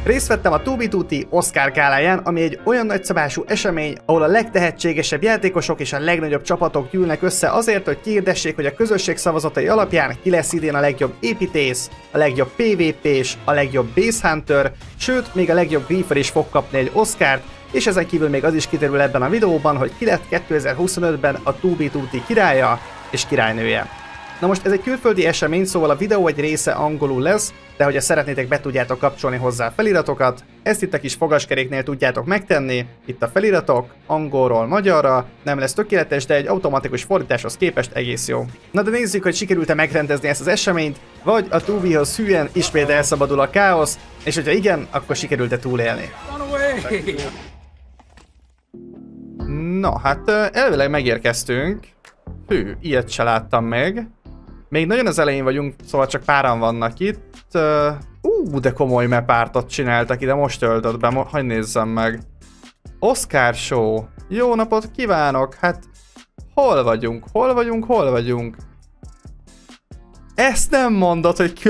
Részt vettem a 2B2T Oscar gáláján, ami egy olyan nagyszabású esemény, ahol a legtehetségesebb játékosok és a legnagyobb csapatok gyűlnek össze azért, hogy kihirdessék, hogy a közösség szavazatai alapján ki lesz idén a legjobb építész, a legjobb PvP-s, a legjobb Base Hunter, sőt, még a legjobb Griefer is fog kapni egy Oscart, és ezen kívül még az is kiderül ebben a videóban, hogy ki lett 2025-ben a 2B2T királya és királynője. Na most ez egy külföldi esemény, szóval a videó egy része angolul lesz, de hogyha szeretnétek, be tudjátok kapcsolni hozzá feliratokat. Ezt itt a kis fogaskeréknél tudjátok megtenni, itt a feliratok, angolról magyarra, nem lesz tökéletes, de egy automatikus fordításhoz képest egész jó. Na de nézzük, hogy sikerült-e megrendezni ezt az eseményt, vagy a 2B-hoz hűen ismét elszabadul a káosz, és hogyha igen, akkor sikerült-e túlélni. Na hát elvileg megérkeztünk. Hű, ilyet se láttam még. Még nagyon az elején vagyunk, szóval csak páran vannak itt. De komoly mapártot csináltak ide, most töltött be, hogy nézzem meg. Oscar Show. Jó napot kívánok! Hát, hol vagyunk? Hol vagyunk? Hol vagyunk? Ezt nem mondod, hogy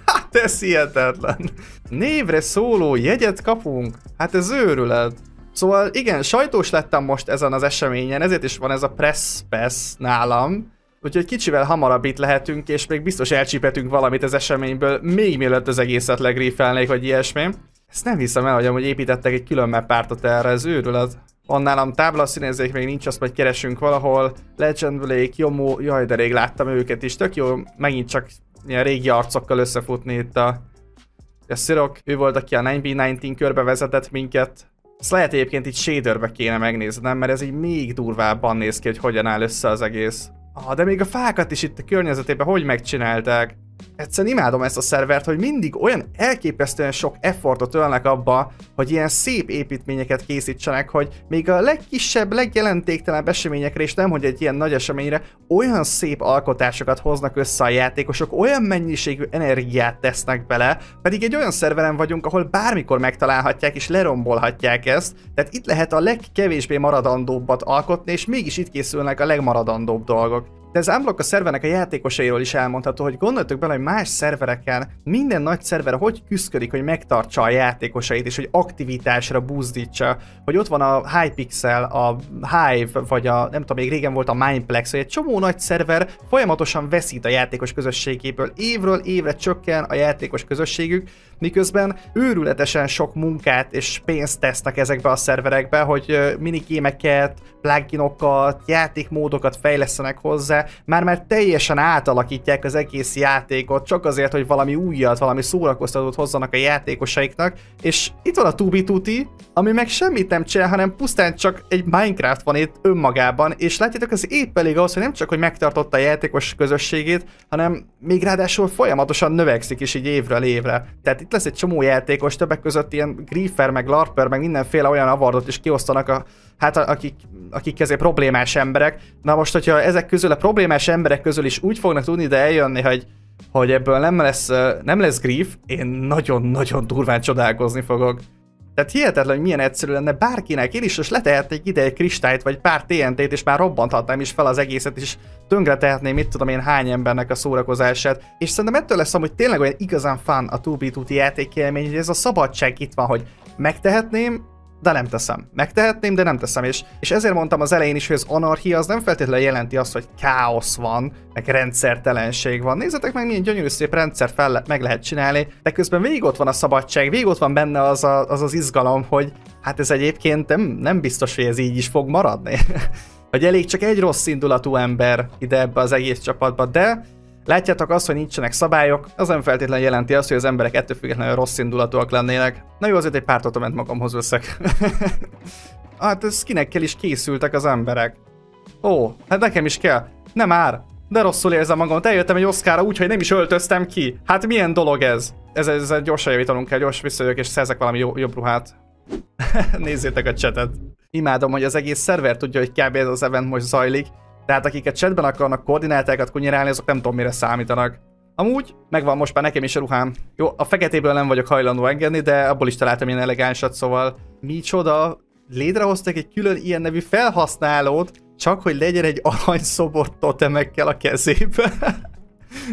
Hát ez hihetetlen. Névre szóló jegyet kapunk? Hát ez őrület. Szóval igen, sajtós lettem most ezen az eseményen, ezért is van ez a Press Pass nálam. Úgyhogy kicsivel hamarabb itt lehetünk, és még biztos elcsípetünk valamit az eseményből, még mielőtt az egészet legriefelnék, vagy ilyesmi. Ezt nem hiszem el, hogy amúgy építettek egy külön mappártot erre, ez őrület. Van nálam táblaszínezék, még nincs, azt majd keresünk valahol. Legend Lake, Yomu, jaj de rég láttam őket is, tök jó, megint csak ilyen régi arcokkal összefutni itt a Szirok. Ő volt, aki a 9v19 körbe vezetett minket. Ezt lehet egyébként itt shaderbe kéne megnéznem, mert ez így még durvábban néz ki, hogy hogyan áll össze az egész. De még a fákat is itt a környezetében hogy megcsinálták? Egyszerűen imádom ezt a szervert, hogy mindig olyan elképesztően sok effortot ölnek abba, hogy ilyen szép építményeket készítsenek, hogy még a legkisebb, legjelentéktelenebb eseményekre is, nem hogy egy ilyen nagy eseményre, olyan szép alkotásokat hoznak össze a játékosok, olyan mennyiségű energiát tesznek bele, pedig egy olyan szerveren vagyunk, ahol bármikor megtalálhatják és lerombolhatják ezt, tehát itt lehet a legkevésbé maradandóbbat alkotni, és mégis itt készülnek a legmaradandóbb dolgok. De ez unblock a szervernek a játékosairól is elmondható, hogy gondoljatok bele, hogy más szervereken minden nagy szerver hogy küszködik, hogy megtartsa a játékosait, és hogy aktivitásra buzdítsa, hogy ott van a Hypixel, a Hive, vagy a nem tudom, még régen volt a Mineplex, hogy egy csomó nagy szerver folyamatosan veszít a játékos közösségéből, évről évre csökken a játékos közösségük, miközben őrületesen sok munkát és pénzt tesznek ezekbe a szerverekbe, hogy minikémeket, pluginokat, játékmódokat fejlesztenek hozzá, már teljesen átalakítják az egész játékot, csak azért, hogy valami újat, valami szórakoztatót hozzanak a játékosaiknak, és itt van a 2B2T, ami meg semmit nem csinál, hanem pusztán csak egy Minecraft van itt önmagában, és látjátok, ez épp elég ahhoz, hogy nem csak, hogy megtartotta a játékos közösségét, hanem még ráadásul folyamatosan növekszik is így évről évre. Tehát itt lesz egy csomó játékos, többek között ilyen Griefer, meg Larper, meg mindenféle olyan awardot is kiosztanak akik ezért problémás emberek. Na most, hogyha ezek közül a problémás emberek közül is úgy fognak tudni ide eljönni, hogy ebből nem lesz grief, én nagyon-nagyon durván csodálkozni fogok. Tehát hihetetlen, hogy milyen egyszerű lenne bárkinek, én is most letehetnék ide egy kristályt, vagy pár TNT-t, és már robbanthatnám is fel az egészet, és tönkre tehetném, mit tudom én, hány embernek a szórakozását. És szerintem ettől lesz amúgy tényleg olyan igazán fun a 2B2T játékélmény, hogy ez a szabadság itt van, hogy megtehetném, de nem teszem. Megtehetném, de nem teszem. És ezért mondtam az elején is, hogy az anarchia az nem feltétlenül jelenti azt, hogy káosz van, meg rendszertelenség van. Nézzetek meg, milyen gyönyörű szép rendszer meg lehet csinálni, de közben végig ott van a szabadság, végig ott van benne az izgalom, hogy hát ez egyébként nem biztos, hogy ez így is fog maradni. Hogy elég csak egy rossz indulatú ember ide ebbe az egész csapatba, de látjátok azt, hogy nincsenek szabályok, az nem feltétlenül jelenti azt, hogy az emberek ettől függetlenül rossz indulatúak lennének. Na jó, azért egy pár totemet magamhoz veszek. Hát skinekkel is készültek az emberek. Ó, hát nekem is kell. Nem már. De rosszul érzem magam, eljöttem egy Oscarra úgy, hogy nem is öltöztem ki. Hát milyen dolog ez? Ezzel gyorsan javítanunk kell, gyors visszajövök és szerzek valami jobb ruhát. Nézzétek a chatet. Imádom, hogy az egész szerver tudja, hogy kb. Ez az event most zajlik. Tehát akik a chatben akarnak koordinátákat kunyerálni, azok nem tudom mire számítanak. Amúgy megvan most már nekem is a ruhám. Jó, a feketéből nem vagyok hajlandó engedni, de abból is találtam ilyen elegánsat, szóval micsoda, létrehoztak egy külön ilyen nevű felhasználót, csak hogy legyen egy aranyszobor totemekkel a kezébe.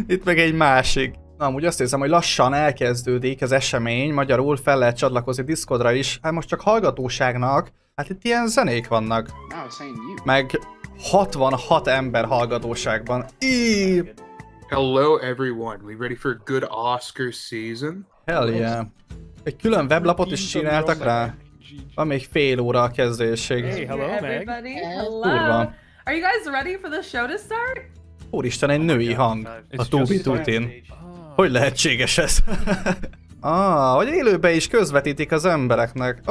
Itt meg egy másik. Na, amúgy azt érzem, hogy lassan elkezdődik az esemény, magyarul fel lehet csatlakozni Discordra is. Hát most csak hallgatóságnak, hát itt ilyen zenék vannak. Meg 66 ember hallgatóságban. Hello everyone, we ready for a good Oscar season? Hell yeah. Egy külön weblapot is csináltak rá. Van még fél óra a kezdésig. Hey, hello, Meg. Everybody, hello. Durva. Are you guys ready for the show to start? Úristen, egy női hang a Tubi Tutin. Hogy lehetséges ez? Hogy élőben is közvetítik az embereknek.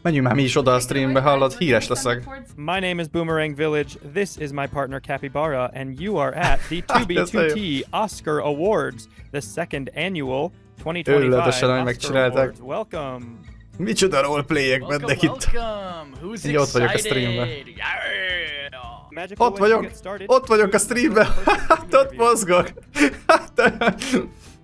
Menjünk már mi is oda a streambe, hallod, híres leszek. My name is Boomerang Village, this is my partner Capybara, and you are at the 2B2T Oscar Awards, the second annual 2025 Oscar Awards. Welcome! Micsoda roleplayek mennek itt. Én ott vagyok a streamben. Ott vagyok a streamben. Ott mozgok.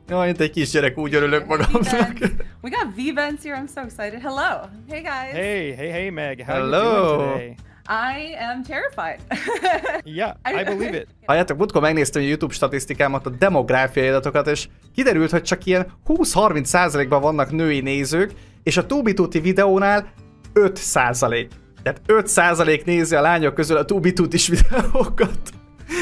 Jaj, mint egy kisgyerek, úgy örülök magamnak. We got V-Vents here, I'm so excited. Hello! Hey guys! Hey Meg, how Hello. are you doing today? I am terrified. Yeah, I believe it. Halljátok, múltkor megnéztem a YouTube statisztikámat, a demográfiai adatokat, és kiderült, hogy csak ilyen 20-30%-ban vannak női nézők, és a Tubi Tuti videónál 5%. Tehát 5% nézi a lányok közül a Tubi Tutis videókat.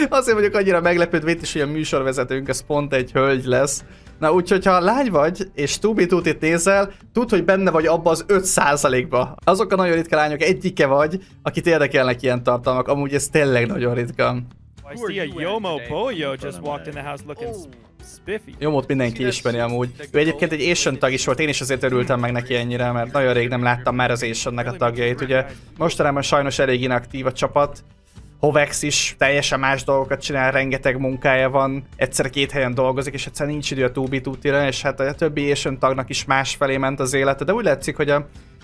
Azért vagyok annyira meglepődve itt is, hogy a műsorvezetőnk az pont egy hölgy lesz. Na úgyhogy ha lány vagy, és Tubi Tutit nézel, tudd, hogy benne vagy abba az 5%-ba. Azok a nagyon ritka lányok egyike vagy, akit érdekelnek ilyen tartalmak. Amúgy ez tényleg nagyon ritka. I see a Yomo Boyo just walked in the house looking spiffy. Jomót mindenki ismeri amúgy. Ő egyébként egy Asian tag is volt, én is azért örültem meg neki ennyire, mert nagyon rég nem láttam már az Asiannek a tagjait. Ugye mostanában sajnos elég inaktív a csapat. Hovex is teljesen más dolgokat csinál, rengeteg munkája van, egyszer két helyen dolgozik, és egyszer nincs idő a Tubi Tutira, és hát a többi Asian tagnak is másfelé ment az élete, de úgy látszik, hogy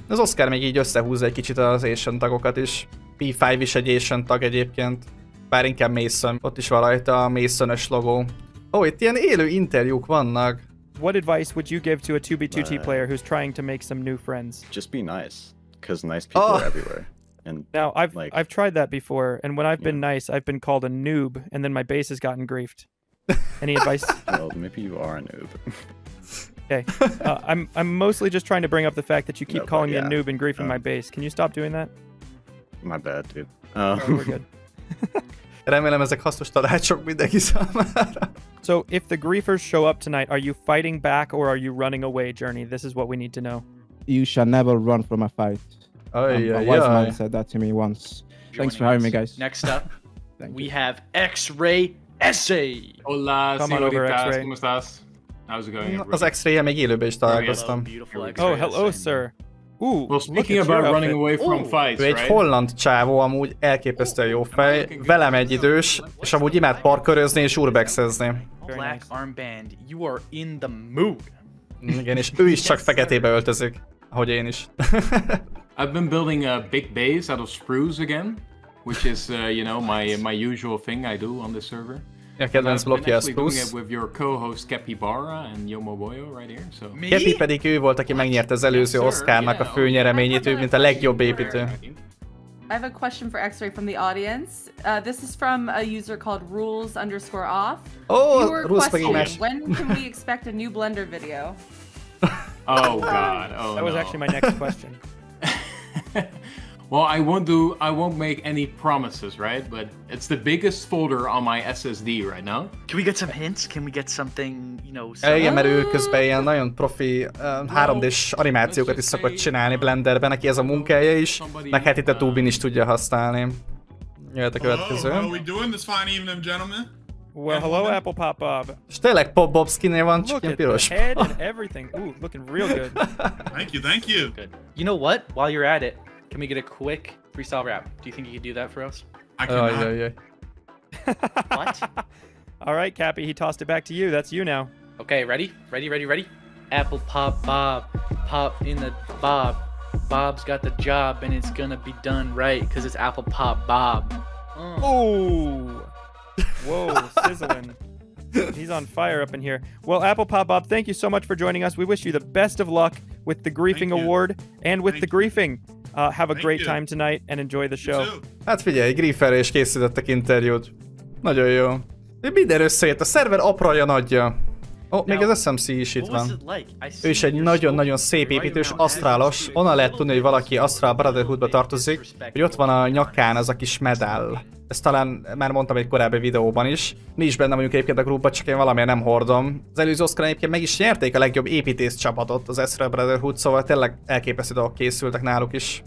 az Oscar még így összehúzza egy kicsit az Asian tagokat is. P5 is egy Asian tag egyébként, bár inkább Mason, ott is van rajta a Mason-ös logó. Itt ilyen élő interjúk vannak. What advice would you give to a 2B2T player who's trying to make some new friends? Just be nice, because nice people are everywhere. And now I've tried that before, and when I've been nice, I've been called a noob, and then my base has gotten griefed. Any advice? Well, maybe you are a noob. Okay, I'm mostly just trying to bring up the fact that you keep calling me a noob and griefing my base. Can you stop doing that? My bad, dude. We're good. Remélem ezek hasznos tanácsok mindenki számára. So, if the griefers show up tonight, are you fighting back or are you running away, Journey? This is what we need to know. You shall never run from a fight. A wise man said that to me once. Thanks for having me, guys. Next up, we have X-Ray Essay. Hola, Come on over, X-Ray. ¿Cómo estás? How's it going? Az X-Ray-jel még élőben is találkoztam. Oh, hello, sir. Ooh, Well, speaking about running away from fights, Ő egy right? holland csávó, amúgy elképesztően jó fej, velem egy idős, és amúgy imád parkörözni és urbexezni. Black armband, you are in the mood. Igen, és ő is csak feketébe öltözik, ahogy én is. I've been building a big base out of spruce again, which is, you know, my usual thing I do on this server. A kedvenc blokkja a I've been actually doing spruce. it with your co-host Capybara and Yomo Boyo right here, so... Kepi pedig ő volt, aki megnyerte az előző Oscarnak a főnyereményét, ő mint a legjobb építő. I have a question for X-Ray from the audience. This is from a user called rules_off. Viewer Rules question, megint when can we expect a new Blender video? Oh god, oh That was no. actually my next question. Well, I won't make any promises, right? But it's the biggest folder on my SSD right now. Can we get some hints? Can we get something, you know, Igen, mert ő közben ilyen nagyon profi 3D-s animációkat is szokott csinálni Blenderben, neki ez a munkája is, meg hát itt a Tubin is tudja használni. Jöhet a következő. How are we doing this fine evening, gentlemen? Well, hello, Apple Pop Bob. És tényleg Pop Bob skinnél van, csak Look ilyen at the piros. head and everything. Ooh, looking real good. Thank you, thank you. Good. You know what? While you're at it, can we get a quick freestyle rap? Do you think you could do that for us? I cannot. Ajajaj. What? All right, Cappy, he tossed it back to you. That's you now. Okay, ready? Ready? Apple Pop Bob, pop in the Bob. Bob's got the job and it's gonna be done right, cause it's Apple Pop Bob. Ooh. Whoa, sizzling. He's on fire up in here. Well, Apple Pop Bob, thank you so much for joining us. We wish you the best of luck with the Griefing Thank you. Award and with Thank the Griefing. Have a Thank great you. time tonight and enjoy the show. You too. Hát figyelj, Grieferre is készítettek interjút. Nagyon jó. Minden összejött, a szerver apralja nagyja. Ó, még az SMC is itt van. Ő is egy nagyon-nagyon szép építős, asztrálos. Onnan lehet tudni, hogy valaki Astral Brotherhoodba tartozik, hogy ott van a nyakán az a kis medál. Ezt talán már mondtam egy korábbi videóban is. Mi is benne vagyunk egyébként a groupban, csak én valamiért nem hordom. Az előző Oscar egyébként meg is nyerték a legjobb építész csapatot, az Astral Brotherhood, szóval tényleg elképesztő dolgok készültek náluk is.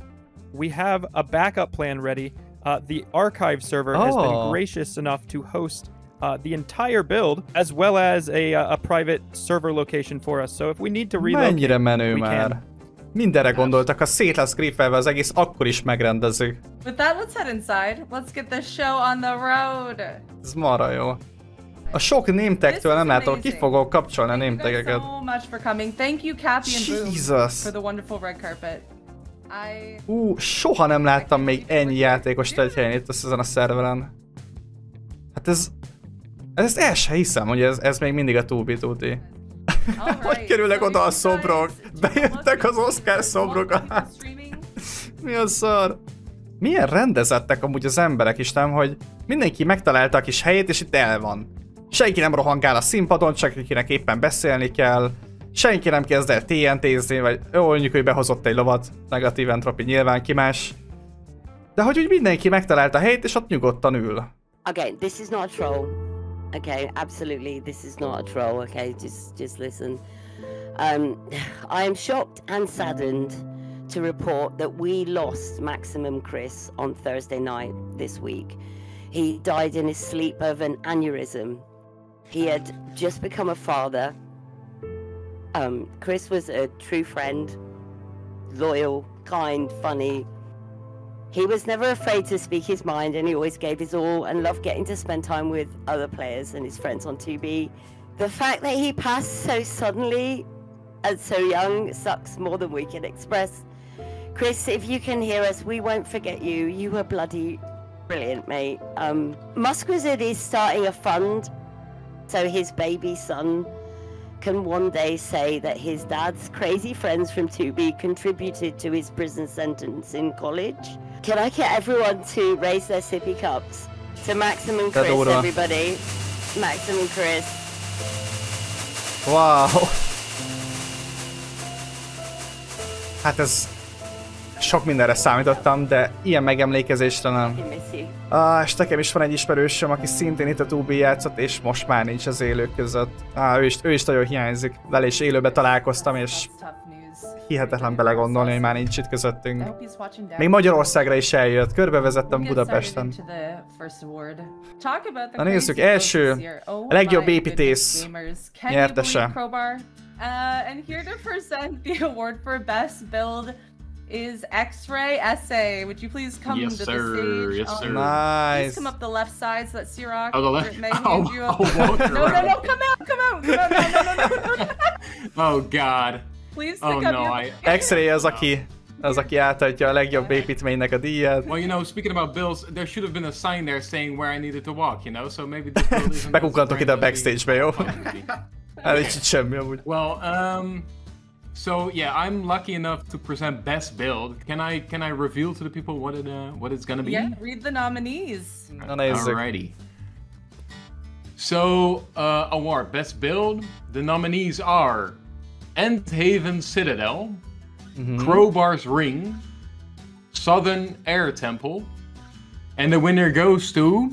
We have a backup plan ready. The archive server has been gracious enough to host the entire build, as well as a private server location for us. So if we need to relocate, mennyire menő we már. can. Mindenre gondoltak, ha szét lesz griffelve az egész, akkor is megrendezzük. With that, let's head inside. Let's get this show on the road. Ez marha jó. A sok name-tag-től nem látom, ki fogok kapcsolni a name-tageket. Thank you so much for coming. Thank you, Cappy and Boom, Jesus. for the wonderful red carpet. Soha nem láttam még ennyi játékost egy helyen itt ezen a szerveren. Hát ezt el se hiszem, hogy ez még mindig a 2B2T. Hogy kerülnek oda a szobrok? Bejöttek az Oscar szobrok. Mi a szar? Milyen rendezettek amúgy az emberek is, nem? Hogy mindenki megtalálta a kis helyét, és itt el van. Senki nem rohangál a színpadon, csak akinek éppen beszélni kell. Senki nem kezd el TNT-zni, vagy jó, mondjuk, hogy behozott egy lovat. Negatív entropy nyilván, ki más. De hogy úgy mindenki megtalálta a helyét, és ott nyugodtan ül. Okay, this is not a troll. Okay, absolutely, this is not a troll. Okay, just listen. I am shocked and saddened to report that we lost Maximum Chris on Thursday night this week. He died in his sleep of an aneurysm. He had just become a father. Chris was a true friend, loyal, kind, funny. He was never afraid to speak his mind, and he always gave his all and loved getting to spend time with other players and his friends on 2B. The fact that he passed so suddenly and so young sucks more than we can express. Chris, if you can hear us, we won't forget you. You were bloody brilliant, mate. Muskwizard is starting a fund so his baby son can one day say that his dad's crazy friends from 2B contributed to his prison sentence in college. Can I get everyone to raise their sippy cups to Maximum Chris, everybody? Maximum Chris. Wow. Hát ez... Sok mindenre számítottam, de ilyen megemlékezésre nem. És nekem is van egy ismerősöm, aki szintén itt a 2B játszott, és most már nincs az élők között. Ő is nagyon hiányzik. Vele is élőbe találkoztam, és hihetetlen belegondolni, hogy már nincs itt közöttünk. Még Magyarországra is eljött, körbevezettem Budapesten. Na nézzük, első, a legjobb építész nyertese. And here to present the award for best build is X-Ray SA. Would you please come to the stage? Yes, sir. Nice. Please come up the left side so that Siroc the left. may hand you a... No, come out. No. Oh God. Please stick up your... X-Ray az aki átadja a legjobb építménynek a díjat. Well, you know, speaking about bills, there should have been a sign there saying where I needed to walk, you know, so maybe this bill isn't... Bekukkantok ide a backstage-be, jó? Nincs semmi amúgy. Well, so yeah, I'm lucky enough to present best build. Can I reveal to the people what it's gonna be? Yeah, read the nominees. Alrighty. So, award best build. The nominees are Endhaven Citadel, Crowbar's Ring, Southern Air Temple, and the winner goes to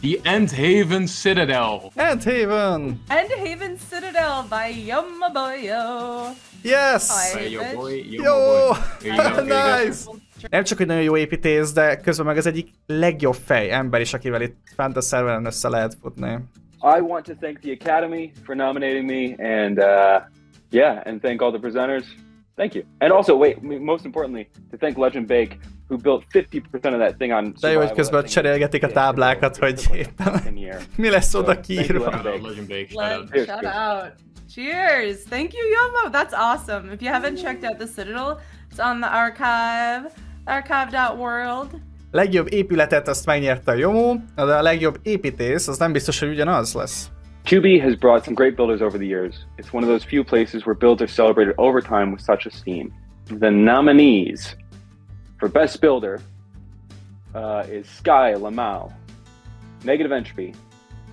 the Endhaven Citadel. Endhaven Citadel by Yomaboyo. Yes! Jó! Nice! Nem csak, hogy nagyon jó építész, de közben meg az egyik legjobb ember is, akivel itt Fantasy serveren össze lehet futni. I want to thank the Academy for nominating me, and and thank all the presenters. Thank you. And also, most importantly, to thank Legend Bake, who built 50% of that thing on de jó, hogy közben cserélgetik a táblákat, hogy éppen mi lesz oda kiírva. Legend Bake, shout out. Cheers! Thank you, Yomo! That's awesome. If you haven't checked out the Citadel, it's on the archive.world. Legjobb épületet azt megnyerte a Yomo, de a legjobb építész az nem biztos, hogy ugyanaz lesz. 2B has brought some great builders over the years. It's one of those few places where builds are celebrated over time with such esteem. The nominees for Best Builder is Sky Lamau, Negative Entropy,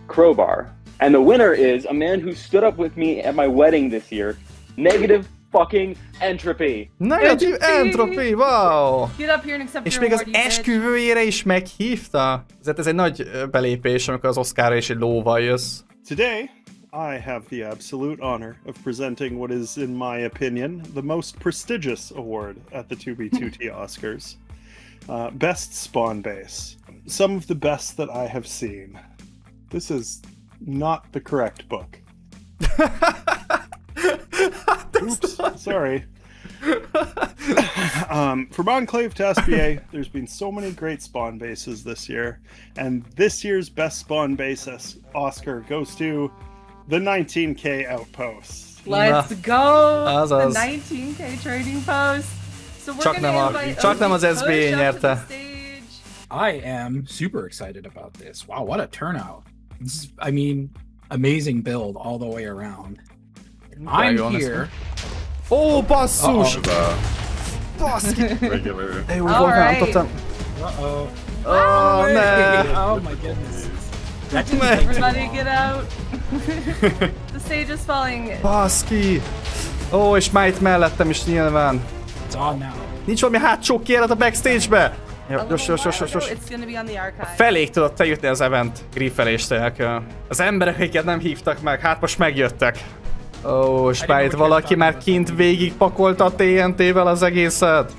Crowbar, And the winner is a man who stood up with me at my wedding this year. Negative fucking entropy. Negative entropy, wow! Get up here and accept És your még az award, you bitch. esküvőjére is meghívta? Ez egy nagy belépés, amikor az Oscarra is egy lóval jössz. Today, I have the absolute honor of presenting what is, in my opinion, the most prestigious award at the 2B2T Oscars. Best Spawn Base. Some of the best that I have seen. This is not the correct book. Oops, sorry. From Enclave to SBA, there's been so many great spawn bases this year, and this year's best spawn base Oscar goes to the 19K Outpost. Let's go! The 19K trading post. So we're Csak nem az SBA nyerte. I am super excited about this. Wow, what a turnout. This is, I mean, amazing build all the way around. I'm here. Oh, basszus! Baszki! Regular. Jó, voltam. Uh-oh. Oh, ne! Oh my goodness. Everybody get out. The stage is falling. Baszki! Ó, és már itt mellettem is nyilván. It's on now. Nincs valami hátsó kijárat a backstage-be? Jó, gyors. Feléig tudod te jutni az event griffeléstel. Az emberek, akiket nem hívtak meg, hát most megjöttek. Ó, és már itt valaki már kint végigpakolta a TNT-vel az egészet.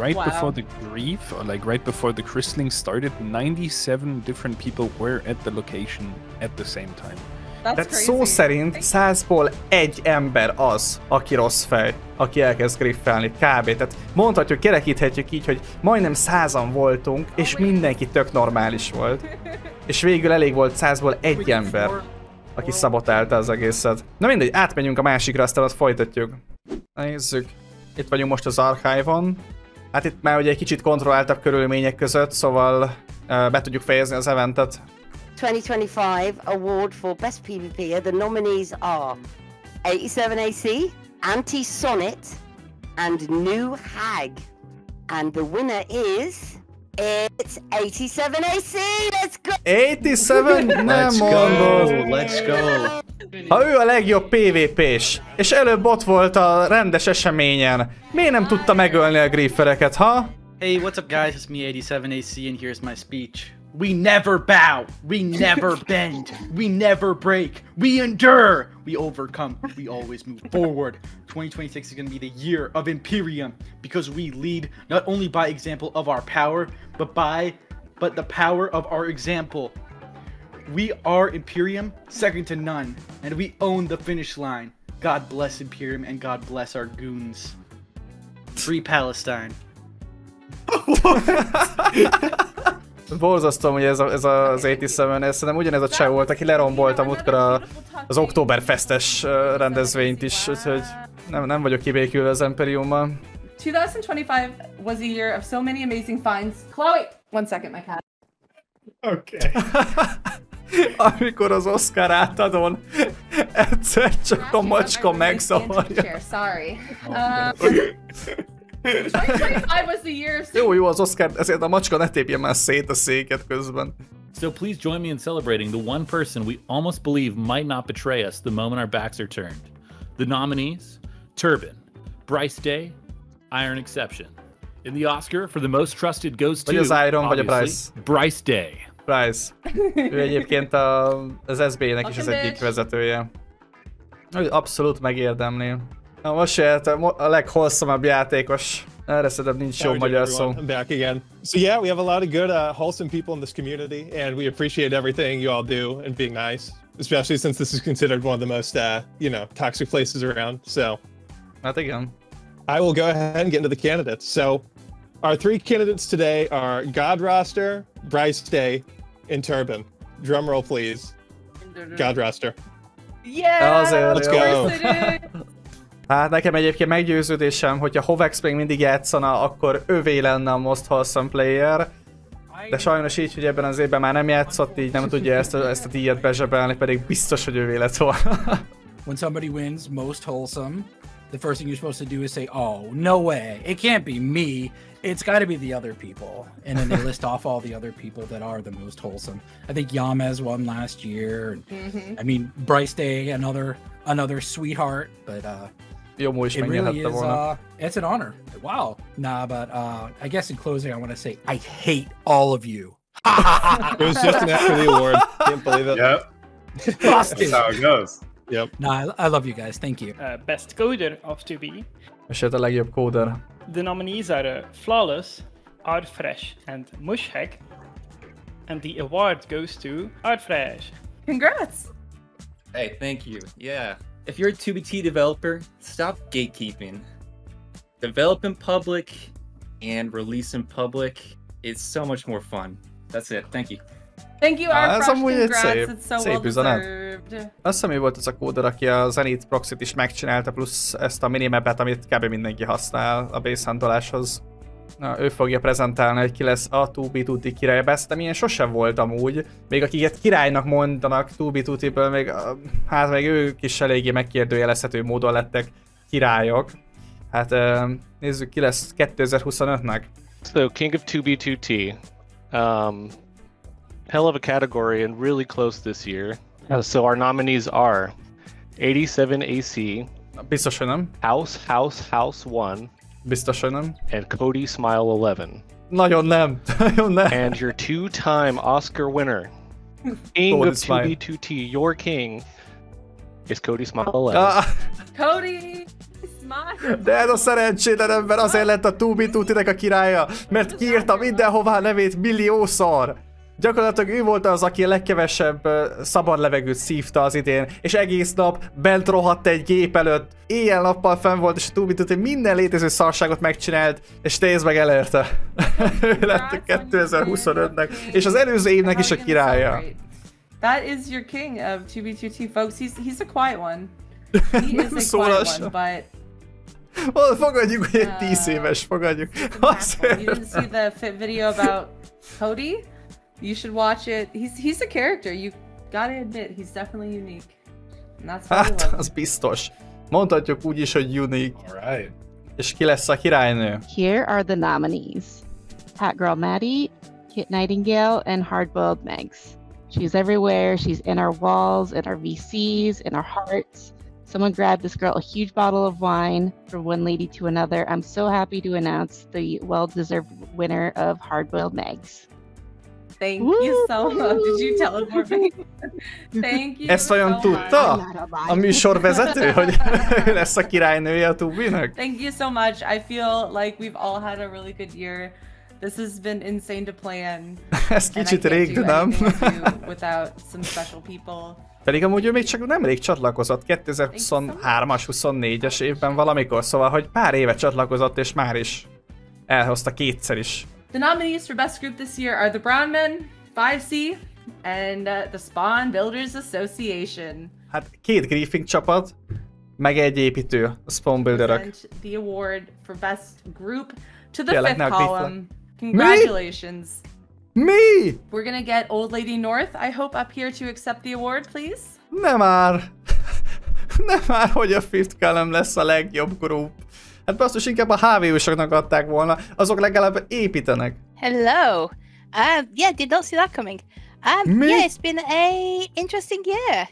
Right before the grief, or like right before the christening started, 97 different people were at the location at the same time. Tehát szó szerint 100-ból egy ember az, aki rossz fej, aki elkezd griffelni, kb. Tehát mondhatjuk, kerekíthetjük így, hogy majdnem 100-an voltunk, és mindenki tök normális volt. És végül elég volt 100-ból egy ember, aki szabotálta az egészet. Na mindegy, átmenjünk a másikra, aztán azt folytatjuk. Nézzük. Itt vagyunk most az Archive-on. Hát itt már ugye egy kicsit kontrolláltabb körülmények között, szóval be tudjuk fejezni az eventet. 2025 award for Best PvP. The nominees are 87AC, Anti-Sonnet, and New Hag. And the winner is... It's 87AC! Let's go! 87? Nem mondod! Let's go! Ha ő a legjobb PvP-s, és előbb ott volt a rendes eseményen, miért nem tudta megölni a griffereket, ha? Hey, what's up guys? It's me 87AC and here's my speech. We never bow, we never bend, we never break, we endure, we overcome, we always move forward. 2026 is going to be the year of Imperium because we lead not only by example of our power, but the power of our example. We are Imperium, second to none, and we own the finish line. God bless Imperium and God bless our goons. Free Palestine. Borzasztom, hogy ez az 87, szerintem ugyanez a cseh volt, aki lerombolta múltkor az Oktoberfestes rendezvényt is, úgyhogy nem vagyok kibékülve az Imperiummal. 2025 was a year of so many amazing finds. Chloe! One second, my cat. Okay. Amikor az Oscar átadon egyszer csak a macska megzavarja. Sorry. 2025 was the year of... Jó, az Oscar, ezért a macska ne tépje már szét a széket közben. So please join me in celebrating the one person we almost believe might not betray us the moment our backs are turned. The nominees, Turbin, Bryce Day, Iron Exception. In the Oscar for the most trusted goes to, vagy az Iron, vagy a Bryce. Bryce Day. Bryce. Ő egyébként az SB-nek is az egyik vezetője. Abszolút megérdemli. Na most jött a legholszomabb játékos. Erre szerintem nincs jó magyar szó. I'm back again. So yeah, we have a lot of good, wholesome people in this community, and we appreciate everything you all do and being nice, especially since this is considered one of the most, toxic places around. So, hát igen. I will go ahead and get into the candidates. So, our three candidates today are God Roster, Bryce Day, and Turbin. Drum roll, please. God Roster. Yeah! Let's go! Hát nekem egyébként meggyőződésem, hogyha Hovex még mindig játszana, akkor ővé lenne a most wholesome player. De sajnos így, hogy ebben az évben már nem játszott, így nem tudja ezt a díjat bezsebelni, pedig biztos, hogy ővé lett volna. When somebody wins most wholesome, the first thing you're supposed to do is say, oh, no way, it can't be me. It's got to be the other people. And then they list off all the other people that are the most wholesome. I think Yamez won last year. I mean, Bryce Day, another sweetheart, but it really is, it's an honor. Wow. Nah, but I guess in closing, I want to say, I hate all of you. It was just an after the award. Can't believe it. Yep. That's how it goes. Yep. Nah, I love you guys. Thank you. Best coder of 2B. És a legjobb kóder. The nominees are Flawless, Ardfresh, and Mushhack. And the award goes to Ardfresh. Congrats! Hey, thank you. Yeah. If you're a 2BT developer, stop gatekeeping. Develop in public and release in public. It's so much more fun. That's it. Thank you. Thank you, Ardfresh. Congrats. It's so well deserved. Azt hiszem, hogy volt az a kóder, aki a Zenith Proxy-t is megcsinálta, plusz ezt a minimapet, amit kb. Mindenki használ a base huntoláshoz. Na, ő fogja prezentálni, hogy ki lesz a 2B2T király. Szerintem ilyen sosem volt amúgy. Még akiket királynak mondanak 2B2T-ből, még, hát még ők is eléggé megkérdőjelezhető módon lettek királyok. Hát nézzük, ki lesz 2025-nek. So, King of 2B2T. Hell of a category and really close this year. So our nominees are 87 AC. Biztos, hogy nem. House 1. Biztos, hogy nem. And Cody Smile 11. Nagyon nem. Nagyon nem. And your two-time Oscar winner, King of 2B2T, your king, is Cody Smile 11. Cody Smile! De ez a szerencsétlen ember azért lett a 2B2T-nek a királya, mert kiírta mindenhová a nevét milliószor. Gyakorlatilag ő volt az, aki a legkevesebb szabad levegőt szívta az idén, és egész nap bent rohadt egy gép előtt, éjjel-nappal fenn volt, és a 2B2T minden létező szarságot megcsinált, és Tails meg elérte. Ő lett a 2025-nek, és az előző évnek is a királya. That is your king of 2B2T, folks. He's a quiet one. He is a quiet one, but... Fogadjuk, hogy egy 10 éves, fogadjuk. You didn't see the fit video about Cody? You should watch it. He's a character. You gotta admit, he's definitely unique. And that's why hát, az biztos. Mondhatjuk úgy is, hogy unique. Alright. És ki lesz a királynő? Here are the nominees. Hot Girl Maddie, Kit Nightingale, and Hardboiled Megs. She's everywhere. She's in our walls, in our VCs, in our hearts. Someone grabbed this girl a huge bottle of wine from one lady to another. I'm so happy to announce the well-deserved winner of Hardboiled Megs. Thank you so much. Did you teleport me? Thank you. Ezt vajon tudta a műsorvezető, hogy ő lesz a királynője a 2B-nek? Thank you so much. I feel like we've all had a really good year. This has been insane to plan. Ez kicsit rég, de nem? Without some special people. Pedig amúgy ő még csak nemrég csatlakozott, 2023-as, 24-es évben valamikor, szóval, hogy pár éve csatlakozott, és már is elhozta kétszer is. The nominees for Best Group this year are the Brown Men, 5C, and the Spawn Builders Association. Hát 2 griefing csapat, meg egy építő, a Spawn Builderök. The award for Best Group to the 5th column. Congratulations. Mi? We're gonna get Old Lady North, I hope, up here to accept the award, please. Nem már. Nem már, hogy a 5th column lesz a legjobb group. Hát basszus, inkább a HV-usoknak adták volna, azok legalább építenek. Hello. Yeah, did not see that coming. Yeah, it's been a interesting year.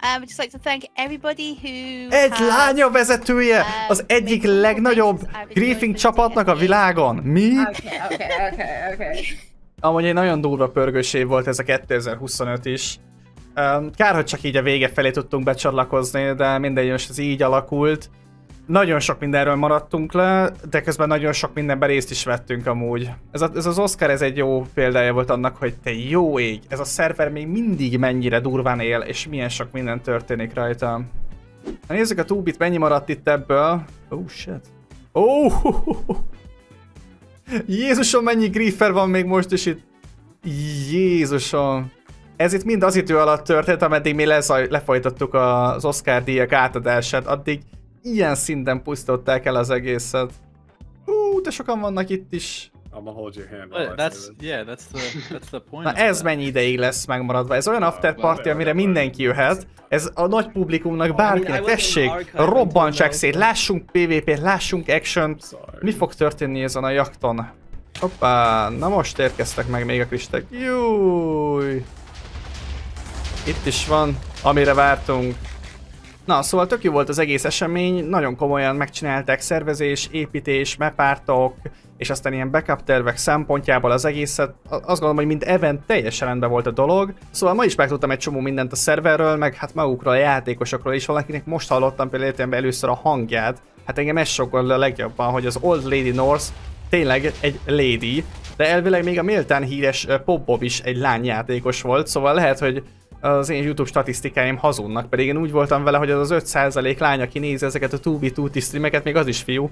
I'd just like to thank everybody who Egy lánya vezetője az egyik legnagyobb griefing csapatnak a világon. Mi? Okay. Amúgy egy nagyon durva pörgős év volt ez a 2025 is. Kár, hogy csak így a vége felé tudtunk becsatlakozni, de mindegy, most ez így alakult. Nagyon sok mindenről maradtunk le, de közben nagyon sok mindenben részt is vettünk amúgy. Ez az Oscar, ez egy jó példája volt annak, hogy te jó ég, ez a szerver még mindig mennyire durván él, és milyen sok minden történik rajta. Nézzük a 2B-t, mennyi maradt itt ebből. Oh shit. Oh! Jézusom, mennyi griefer van még most is itt. Jézusom. Ez itt mind az idő alatt történt, ameddig mi lefolytattuk az Oscar díjak átadását, addig ilyen szinten pusztították el az egészet. De sokan vannak itt is. I'm gonna hold your hand. That's the point. Na ez mennyi ideig lesz megmaradva? Ez olyan after party, amire mindenki jöhet. Ez a nagy publikumnak, bárkinek, tessék, robbantsák szét, lássunk PvP-t, lássunk action-t. Mi fog történni ezen a jakton? Hoppá, na most érkeztek meg még a kristek. Júj! Itt is van, amire vártunk. Na, szóval tök jó volt az egész esemény, nagyon komolyan megcsinálták szervezés, építés, mapártok, és aztán ilyen backup tervek szempontjából az egészet. Azt gondolom, hogy mind event teljesen rendben volt a dolog. Szóval ma is megtudtam egy csomó mindent a szerverről, meg hát magukról, a játékosokról is. Valakinek most hallottam például először a hangját. Hát engem ez sokkal a legjobban, hogy az Old Lady North tényleg egy lady, de elvileg még a méltán híres Pop Bob is egy lányjátékos volt, szóval lehet, hogy az én YouTube statisztikáim hazudnak, pedig én úgy voltam vele, hogy az 5% lány, aki nézi ezeket a 2B2T streameket, még az is fiú.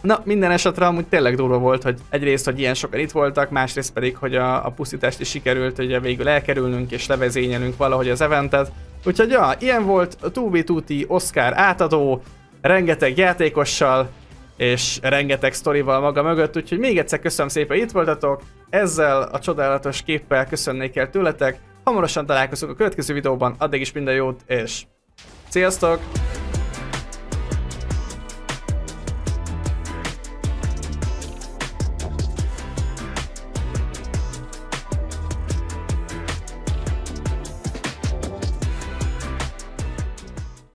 Na, minden esetre amúgy tényleg durva volt, hogy egyrészt, hogy ilyen sokan itt voltak, másrészt pedig, hogy a pusztítást is sikerült, hogy végül elkerülnünk és levezényelünk valahogy az eventet. Úgyhogy ja, ilyen volt a 2B2T Oscar átadó, rengeteg játékossal, és rengeteg sztorival maga mögött, úgyhogy még egyszer köszönöm szépen, hogy itt voltatok, ezzel a csodálatos képpel köszönnék el tőletek, hamarosan találkozunk a következő videóban, addig is minden jót, és sziasztok!